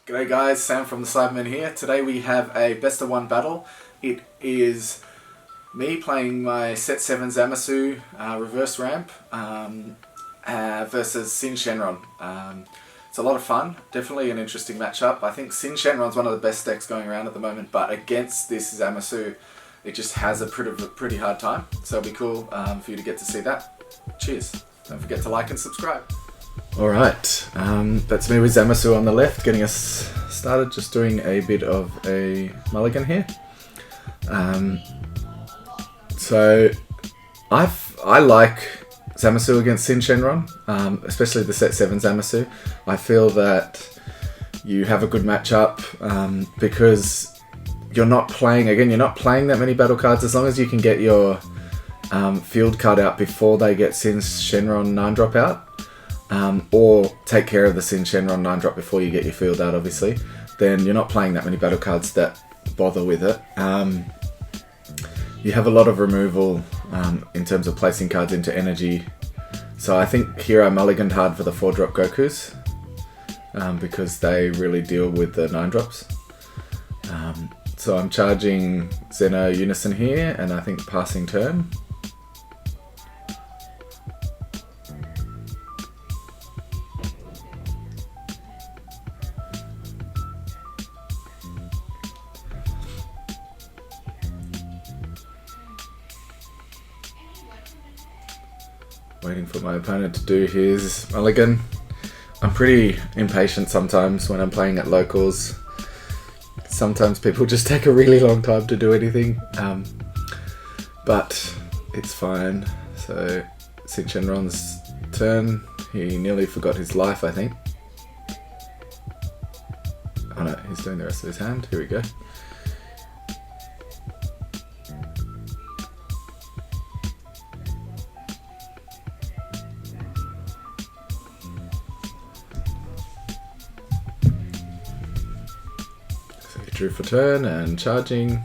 G'day guys, Sam from the Cybermen here. Today we have a best of one battle. It is me playing my set 7 Zamasu reverse ramp versus Shenron. It's a lot of fun, definitely an interesting matchup. I think Shenron's one of the best decks going around at the moment, but against this Zamasu it just has a pretty hard time. So it'll be cool for you to get to see that. Cheers. Don't forget to like and subscribe. Alright, that's me with Zamasu on the left, getting us started, just doing a bit of a mulligan here. So I like Zamasu against Shenron, especially the set 7 Zamasu. I feel that you have a good matchup because you're not playing that many battle cards. As long as you can get your field card out before they get Shenron 9-drop out, or take care of the Shenron 9-drop before you get your field out, obviously, then you're not playing that many battle cards that bother with it. You have a lot of removal in terms of placing cards into energy. So I think here I mulliganed hard for the 4-drop Gokus because they really deal with the 9-drops. So I'm charging Zeno Unison here, and I think passing turn. Waiting for my opponent to do his mulligan. I'm pretty impatient sometimes when I'm playing at locals. Sometimes people just take a really long time to do anything, but it's fine. So Shenron's turn. He nearly forgot his life, I think. Oh no, he's doing the rest of his hand. Here we go. Drew for turn and charging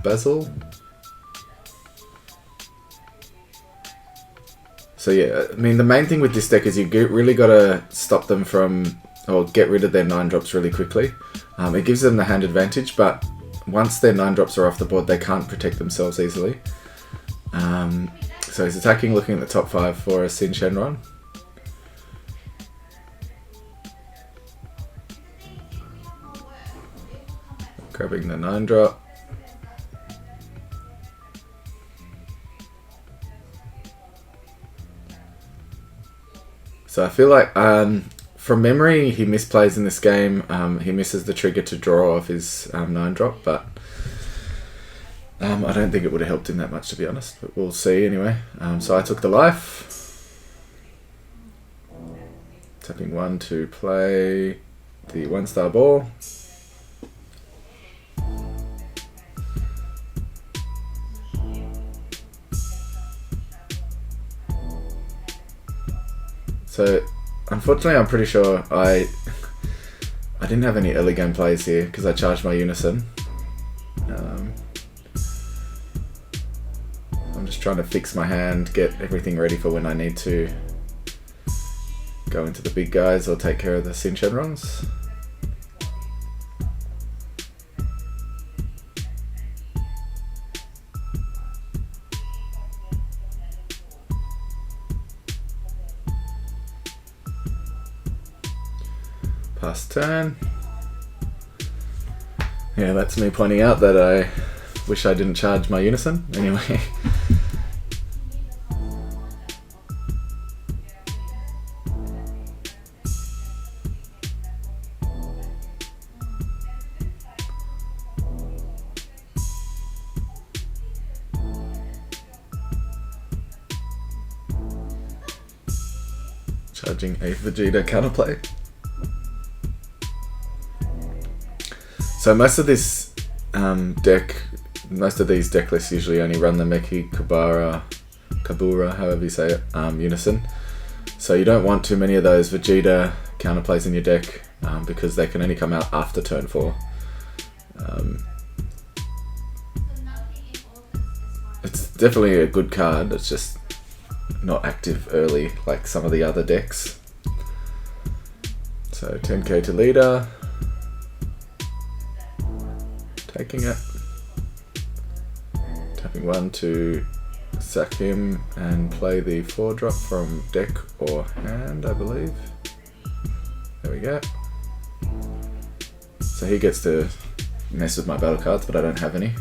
Basil. So yeah, I mean the main thing with this deck is you really got to stop them from, or get rid of their 9-drops really quickly. It gives them the hand advantage, but once their 9-drops are off the board they can't protect themselves easily. So he's attacking, looking at the top 5 for a Shenron. Grabbing the 9-drop. So I feel like, from memory, he misplays in this game. He misses the trigger to draw off his 9-drop, but I don't think it would have helped him that much, to be honest. But we'll see anyway. So I took the life. Tapping 1 to play the 1-star ball. So, unfortunately, I'm pretty sure I didn't have any early game plays here because I charged my Unison. I'm just trying to fix my hand, get everything ready for when I need to go into the big guys or take care of the Shenrons. Pass turn. Yeah, that's me pointing out that I wish I didn't charge my Unison. Anyway. Charging a Vegeta counterplay. So most of these deck lists usually only run the Meki Kabura, however you say it, Unison. So you don't want too many of those Vegeta counterplays in your deck because they can only come out after turn 4. It's definitely a good card, it's just not active early like some of the other decks. So 10k to leader. Taking it. Tapping 1 to sack him and play the 4-drop from deck or hand, I believe. There we go. So he gets to mess with my battle cards, but I don't have any.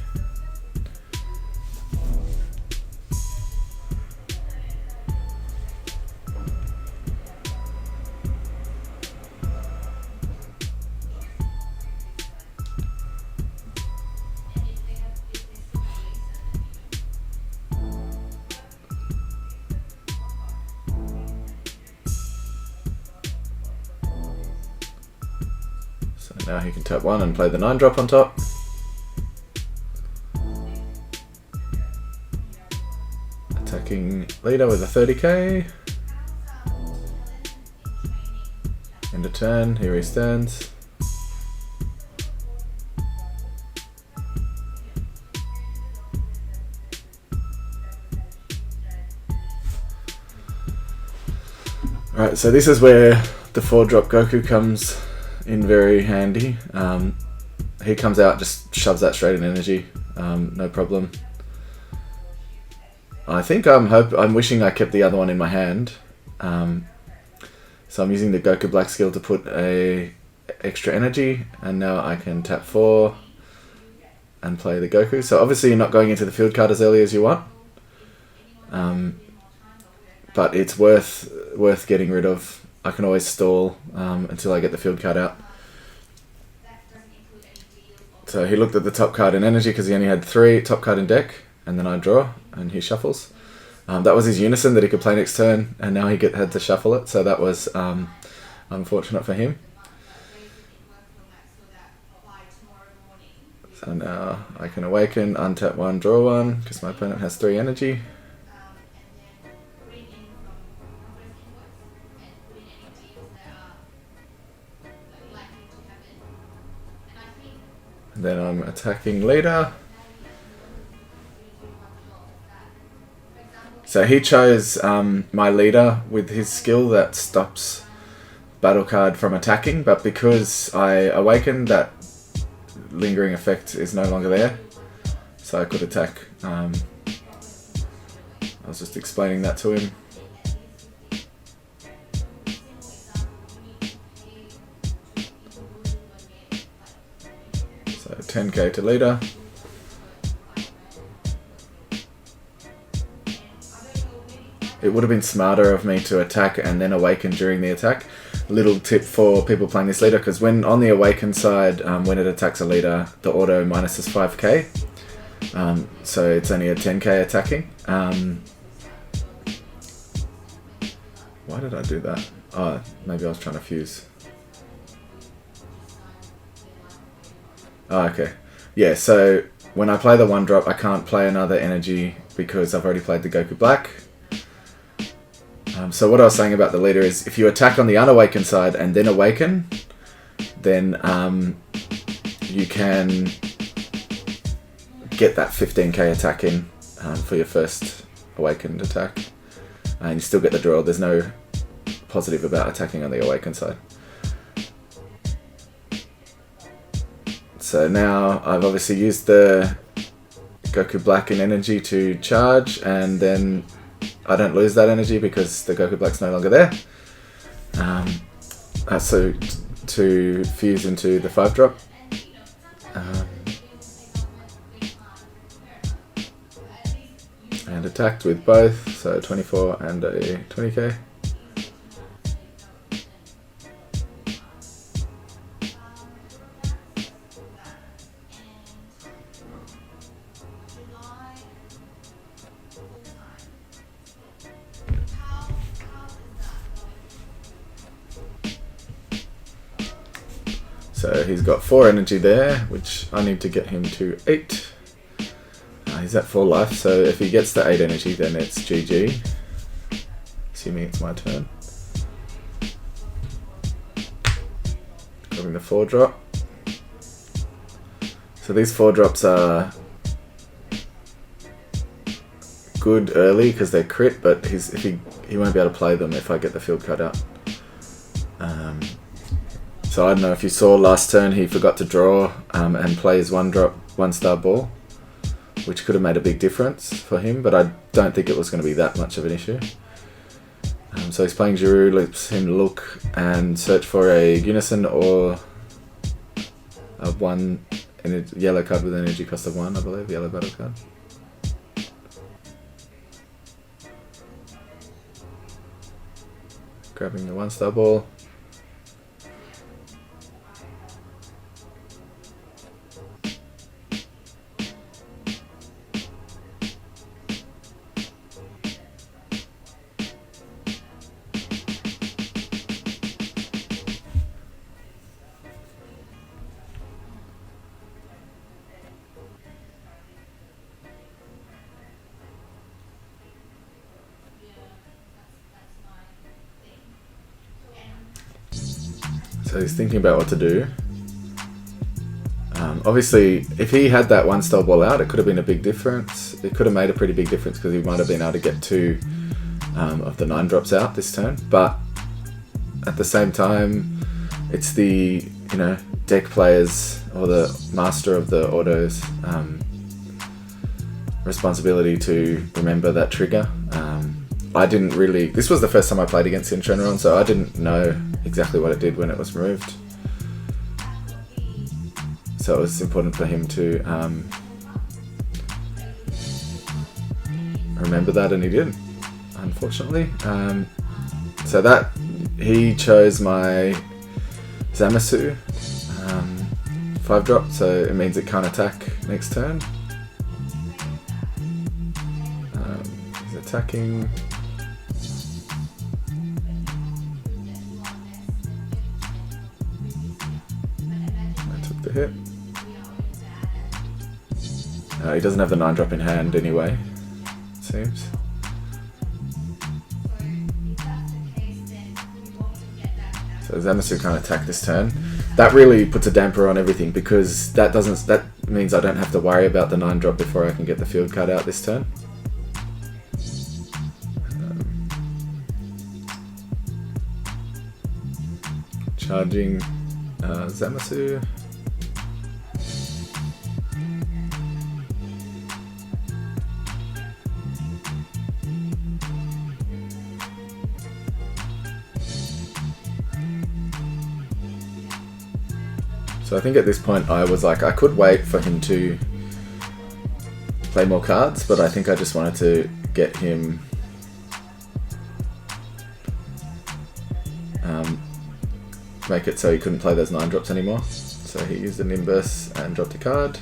Now he can tap 1 and play the 9-drop on top. Attacking leader with a 30k. End of turn, here he stands. Right, so this is where the 4-drop Goku comes in very handy. He comes out, just shoves that straight in energy, no problem. I think I'm wishing I kept the other one in my hand. So I'm using the Goku Black skill to put a extra energy, and now I can tap 4 and play the Goku. So obviously you're not going into the field card as early as you want, but it's worth getting rid of. I can always stall until I get the field card out. So he looked at the top card in energy because he only had 3 top card in deck, and then I draw and he shuffles. That was his unison that he could play next turn, and now he had to shuffle it, so that was unfortunate for him. So now I can awaken, untap 1, draw 1, because my opponent has 3 energy. And then I'm attacking leader. So he chose my leader with his skill that stops battle card from attacking, but because I awakened, that lingering effect is no longer there, so I could attack. I was just explaining that to him. So 10k to leader. It would have been smarter of me to attack and then awaken during the attack. Little tip for people playing this leader, because when on the awaken side, when it attacks a leader, the auto minuses 5k. So it's only a 10k attacking. Why did I do that? Oh, maybe I was trying to fuse. Oh, okay. Yeah, so when I play the 1-drop, I can't play another energy because I've already played the Goku Black. So what I was saying about the leader is, if you attack on the unawakened side and then awaken, then you can get that 15k attack in for your first awakened attack. And you still get the draw. There's no positive about attacking on the awakened side. So now I've obviously used the Goku Black in energy to charge, and then I don't lose that energy because the Goku Black's no longer there. So to fuse into the 5-drop. And attacked with both, so 24 and a 20k. So he's got 4 energy there, which I need to get him to 8. He's at 4 life, so if he gets to 8 energy, then it's GG. Assuming it's my turn. Grabbing the 4-drop. So these 4-drops are good early because they're crit, but he won't be able to play them if I get the field card out. So I don't know if you saw last turn, he forgot to draw and play his 1-drop 1-star ball, which could have made a big difference for him, but I don't think it was going to be that much of an issue. So he's playing Giroud, lets him look and search for a Unison or a yellow card with an energy cost of 1, I believe, yellow battle card. Grabbing the 1-star ball. So he's thinking about what to do. Obviously, if he had that 1-star ball out, it could have been a big difference. It could have made a pretty big difference because he might have been able to get 2 of the 9 drops out this turn. But at the same time, it's the deck players or the master of the autos responsibility to remember that trigger. I didn't really. This was the first time I played against Shenron, so I didn't know exactly what it did when it was removed. So it was important for him to remember that, and he did, unfortunately. So that he chose my Zamasu 5-drop, so it means it can't attack next turn. He's attacking. Hit. He doesn't have the 9-drop in hand anyway, it seems. So Zamasu can't attack this turn. That really puts a damper on everything because that means I don't have to worry about the 9-drop before I can get the field card out this turn. Charging Zamasu. So I think at this point I was like, I could wait for him to play more cards, but I think I just wanted to get him make it so he couldn't play those 9-drops anymore. So he used the Nimbus and dropped a card.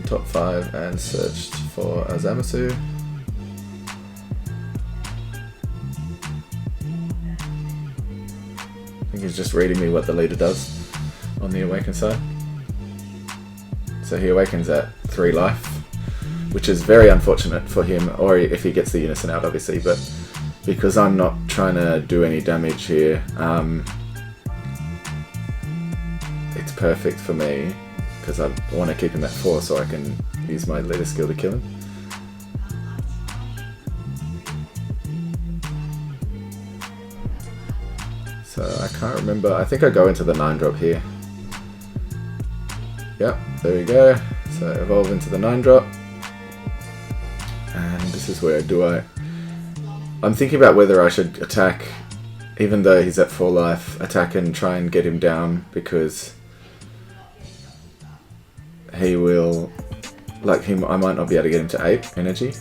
Top 5 and searched for a Zamasu. I think he's just reading me what the leader does on the awaken side. So he awakens at 3 life, which is very unfortunate for him, or if he gets the Unison out obviously, but because I'm not trying to do any damage here, it's perfect for me. Because I want to keep him at 4 so I can use my leader skill to kill him. So I can't remember, I think I go into the 9-drop here. Yep, there we go. So evolve into the 9-drop. And this is where I'm thinking about whether I should attack, even though he's at 4 life, attack and try and get him down, because he will, I might not be able to get him to 8 energy.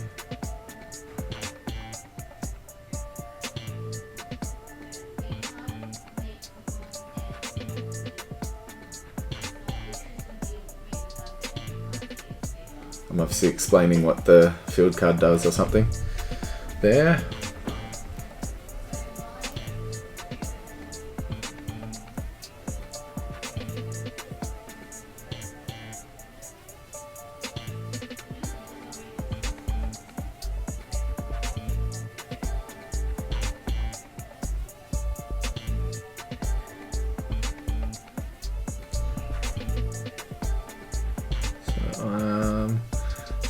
I'm obviously explaining what the field card does or something there.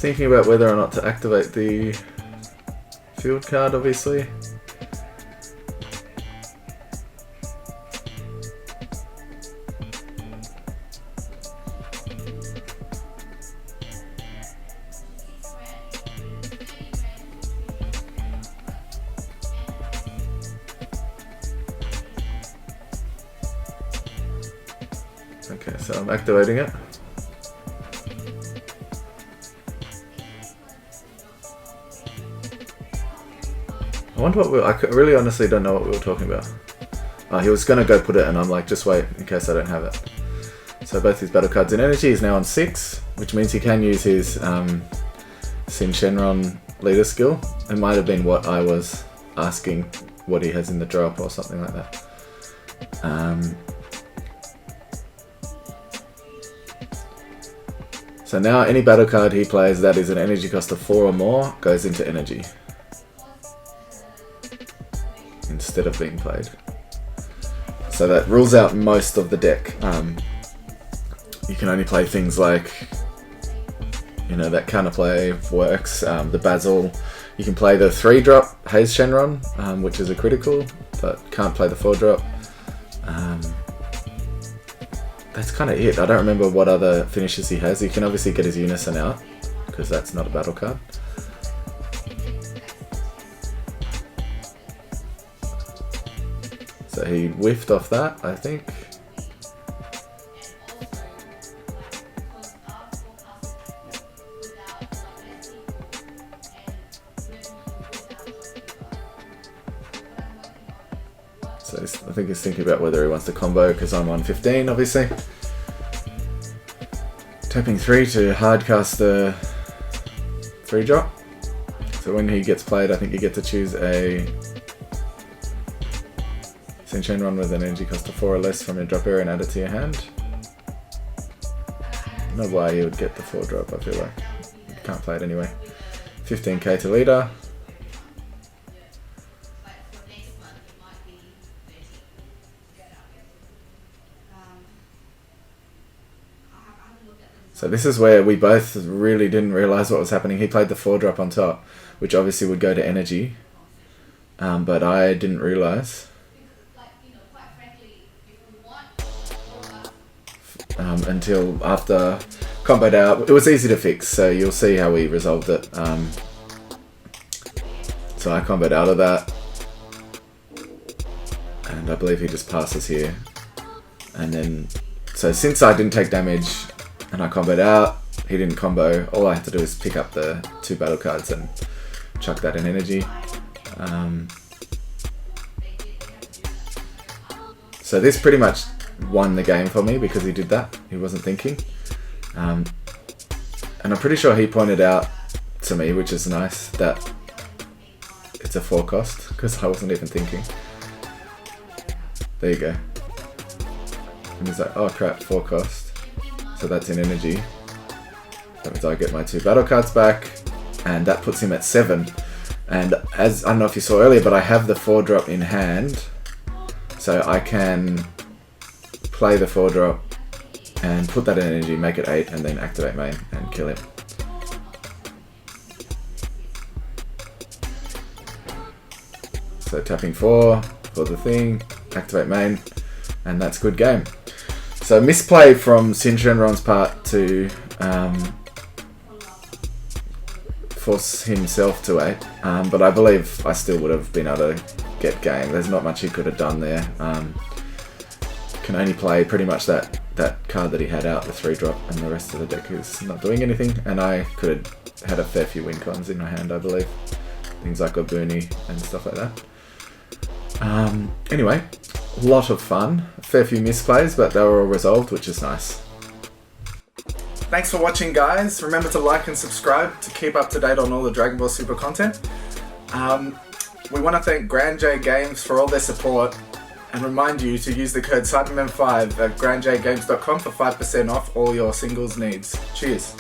thinking about whether or not to activate the field card, obviously. Okay, so I'm activating it. I wonder what I really honestly don't know what we were talking about. Oh, he was gonna go put it and I'm like, just wait in case I don't have it. So both his battle cards in energy, he's now on 6, which means he can use his Shenron leader skill. It might have been what I was asking what he has in the drop or something like that. So now any battle card he plays that is an energy cost of 4 or more goes into energy instead of being played. So that rules out most of the deck. You can only play things like, you know, that counterplay works. The Basil, you can play the 3-drop Haze Shenron, which is a critical, but can't play the 4-drop. That's kind of it. I don't remember what other finishes he has. You can obviously get his Unison out, because that's not a battle card. So he whiffed off that, I think. So I think he's thinking about whether he wants to combo, because I'm on 15, obviously. Tapping 3 to hardcast the 3-drop. So when he gets played, I think you get to choose a Shenron with an energy cost of 4 or less from your drop area and add it to your hand. I don't know why you would get the 4-drop, I feel like. You can't play it anyway. 15k to leader. So this is where we both really didn't realise what was happening. He played the 4-drop on top, which obviously would go to energy, but I didn't realise. Until after comboed out. It was easy to fix, so you'll see how we resolved it. So I comboed out of that, and I believe he just passes here. And then, so since I didn't take damage, and I comboed out, he didn't combo, all I had to do is pick up the 2 battle cards and chuck that in energy. So this pretty much won the game for me because he did that. He wasn't thinking. And I'm pretty sure he pointed out to me, which is nice, that it's a 4 cost, because I wasn't even thinking. There you go. And he's like, oh crap, 4 cost. So that's in energy. That means I get my 2 battle cards back, and that puts him at 7. And as I don't know if you saw earlier, but I have the 4-drop in hand, so I can play the 4-drop and put that in energy, make it 8, and then activate main and kill him. So tapping 4 for the thing, activate main, and that's good game. So misplay from Shenron's part to force himself to 8, but I believe I still would have been able to get game. There's not much he could have done there. Can only play pretty much that card that he had out, the 3-drop, and the rest of the deck is not doing anything. And I could have had a fair few win cons in my hand, I believe. Things like a Booney and stuff like that. Anyway, a lot of fun. A fair few misplays, but they were all resolved, which is nice. Thanks for watching, guys. Remember to like and subscribe to keep up to date on all the Dragon Ball Super content. We want to thank Grand J Games for all their support, and remind you to use the code CyberMan5 at grandjgames.com for 5% off all your singles needs. Cheers.